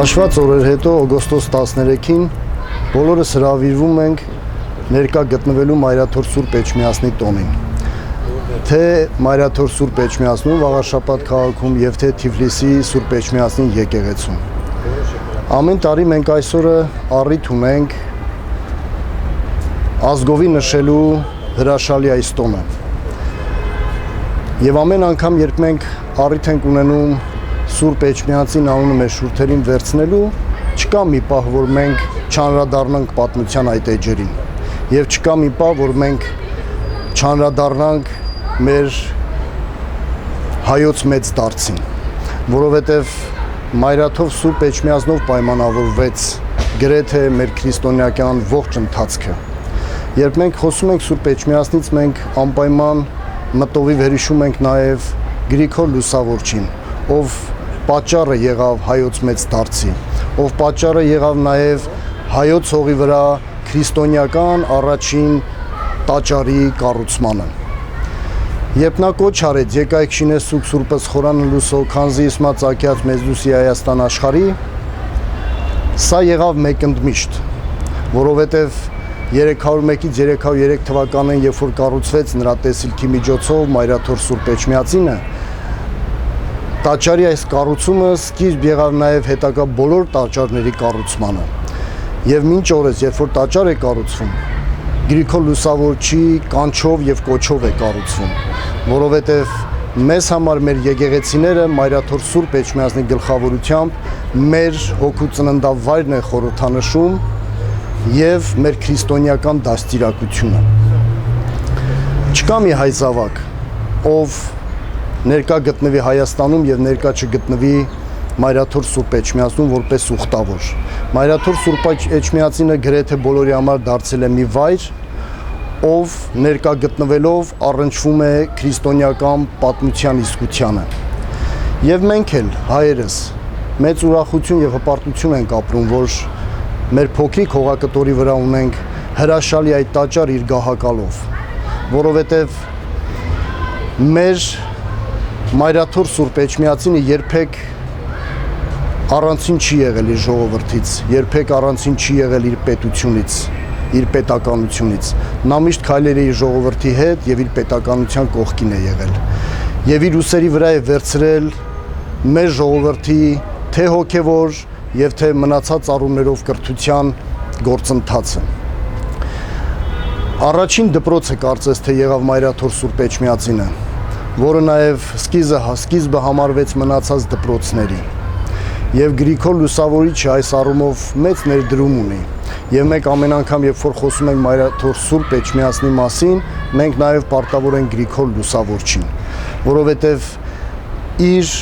Հաշված օրեր հետո օգոստոս 13-ին բոլորս հրավիրվում ենք ներկա գտնվելու Մայրաթոր Սուրբ Էջմիածնի տոնին։ Թե Մայրաթոր Սուրբ Էջմիածնում Վաղարշապատ քաղաքում եւ թե Թիֆլիսի Սուրբ Էջմիածնի եկեղեցում։ Ամեն տարի մենք այսօրը առիթ ունենք ազգովի նշելու հրաշալի այս տոնը։ Եվ ամեն անգամ, երբ մենք առիթ ենք ունենում Սուրբ Էջմիածին անունը մեր շուրթերին վերցնելու, չկա մի պահ, որ մենք չանդրադառնանք պատմության այդ էջերին, եւ չկա մի պահ, որ մենք չանդրադառնանք մեր հայոց մեծ դարձին, որովհետեւ Մայրաթոր Սուրբ Էջմիածնով պայմանավորվեց գրեթե մեր քրիստոնեական ողջ ընթացքը։ Երբ մենք խոսում ենք Սուրբ Էջմիածնից, մենք անպայման մտովի վերհիշում ենք նաեւ Գրիգոր Լուսավորչին, ով պատճառը եղավ հայոց մեծ դարձի, ով պատճառը եղավ նաև հայոց հողի վրա քրիստոնեական առաջին տաճարի կառուցմանը։ Երբ նա կոչ արեց եկայք շինեսուք Սուրբս խորանը լուսո քանզի իսմա ծակյաց մեզ լուսի Հայաստան աշխարհի, սա եղավ մեկ ընդմիշտ, որովհետև 301-ից 303 թվականին, երբ որ կառուցվեց նրա տեսիլքի միջոցով Մայրաթոր Սուրբ Էջմիածինը, տաճարի այս կառուցումը սկիզբ եղավ նաև հետագա բոլոր տաճարների կառուցմանը։ Եվ մինչ օրս, երբ որ տաճար է կառուցվում, Գրիգոր Լուսավորչի կանչով եւ կոչով է կառուցվում, որովհետեւ մեզ համար մեր եկեղեցիները Մայրաթոր Սուրբ Էջմիածնի գլխավորությամբ մեր հոգու ծննդավայրն է խորհրդանշում եւ մեր քրիստոնեական դաստիարակությունը։ Չկա մի հայ զավակ, ով ներկա գտնվի Հայաստանում եւ ներկա չգտնվի Մայրաթոր Սուրբ Էջմիածնում որպես ուխտավոր։ Մայրաթոր Սուրբ Էջմիածինը գրեթե բոլորի համար դարձել է մի վայր, ով ներկա գտնվելով առնչվում է քրիստոնեական պատմության իսկությանը։ Եվ մենք էլ հայերս մեծ ուրախություն եւ հպարտություն ենք ապրում, որ մեր փոքրիկ հողակտորի վրա ունենք հրաշալի այդ տաճար իր գահակալով, որովհետեւ մեր Մայրաթոր Սուրբ Էջմիածինը երբեք առանցին չի եղել իր ժողովրդից, երբեք առանցին չի եղել իր պետությունից, իր պետականությունից։ Նա միշտ քայլել է իր ժողովրդի հետ եւ իր պետականության կողքին է եղել։ Եվ իր ուսերի վրա է վերցրել մեր ժողովրդի թե հոգեվոր եւ թե մնացած առումներով կրթության գործընթացը։ Առաջին դպրոցը կարծես թե եղավ Մայրաթոր Սուրբ Էջմիածինը, որը նաև սկիզբը համարվեց մնացած դպրոցների։ Եվ Գրիգոր Լուսավորիչը այս առումով մեծ ներդրում ունի։ Եվ մենք ամեն անգամ, երբ որ խոսում ենք Մայրաթոր Սուրբ Էջմիածնի մասին, մենք նաև պարտավոր ենք Գրիգոր Լուսավորչին, որովհետև իր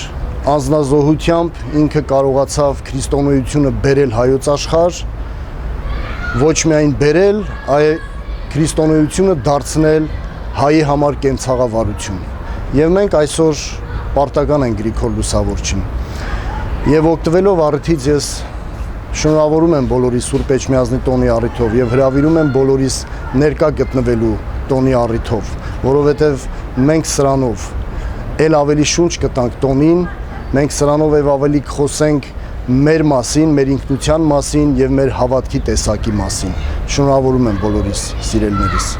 անձնազոհությամբ ինքը կարողացավ քրիստոնեությունը բերել հայոց աշխարհ, ոչ միայն բերել, այլ քրիստոնեությունը դարձնել հայի համար կենցաղավարություն։ Եվ մենք այսօր պարտական ենք Գրիգոր Լուսավորչին։ Եվ օգտվելով առիթից ես շնորհավորում եմ բոլորի Սուրբ Էջմիածնի տոնի առիթով եւ հրավիրում եմ բոլորիս ներկա գտնվելու տոնի առիթով, որովհետեւ մենք սրանով ել ավելի շունչ կտանք տոնին, մենք սրանով եւ ավելի կխոսենք մեր մասին, մեր ինքնության մասին եւ մեր հավատքի տեսակի մասին։ Շնորհավորում եմ բոլորիս, սիրելիներիս։